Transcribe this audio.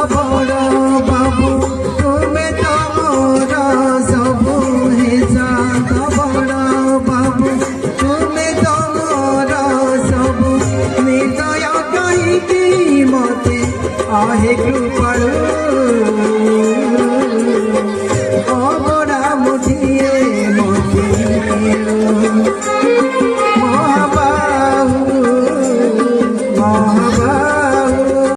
বড় বাবু তুমি তো মোর সবু হে চাঁদ বড় বাবু তুমি তো মোর সবু নিদয় কহিকি মতে আহে কৃপালু